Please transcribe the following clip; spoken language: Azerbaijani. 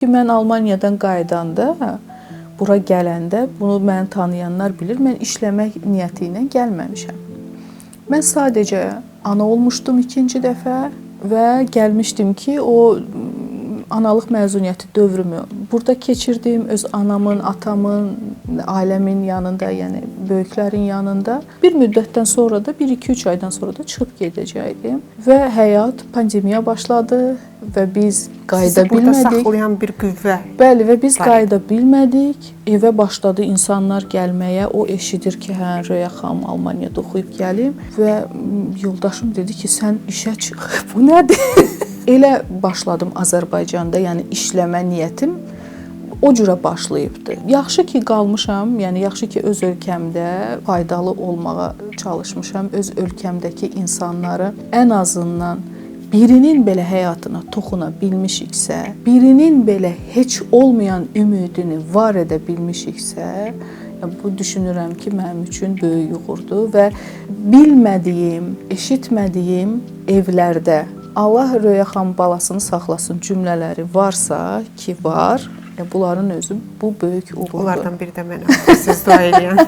Mən Almaniyadan qayıdanda, bura gələndə, bunu məni tanıyanlar bilir, mən işləmək niyyəti ilə gəlməmişəm. Mən sadəcə ana olmuşdum ikinci dəfə və gəlmişdim ki, o analıq məzuniyyəti dövrümü burada keçirdim, öz anamın, atamın, ailəmin yanında, yəni böyüklərin yanında. Bir müddətdən sonra da, 1-2-3 aydan sonra da çıxıb gedəcəkdim və həyat, pandemiya başladı və biz qayıda bilmədik. Sizi burada saxlayan bir qüvvə. Bəli, və biz qayıda bilmədik. Evə başladı insanlar gəlməyə. O eşidir ki, hə, Röya xanım Almaniyada oxuyub gəlim və yoldaşım dedi ki, sən işə çıx. Bu nədir? Elə başladım Azərbaycanda, yəni işləmə niyyətim o cürə başlayıbdı. Yaxşı ki qalmışam, yəni yaxşı ki öz ölkəmdə faydalı olmağa çalışmışam. Öz ölkəmdəki insanları ən azından birinin belə həyatına toxuna bilmişiksə, birinin belə heç olmayan ümidini var edə bilmişiksə, bu düşünürəm ki, mənim üçün böyük uğurdur və bilmədiyim, eşitmədiyim evlərdə Allah Röya xanım balasını saxlasın cümlələri varsa ki, var, bunların özü bu böyük uğurdur. Onlardan biri də mənəm, siz dua eləyən.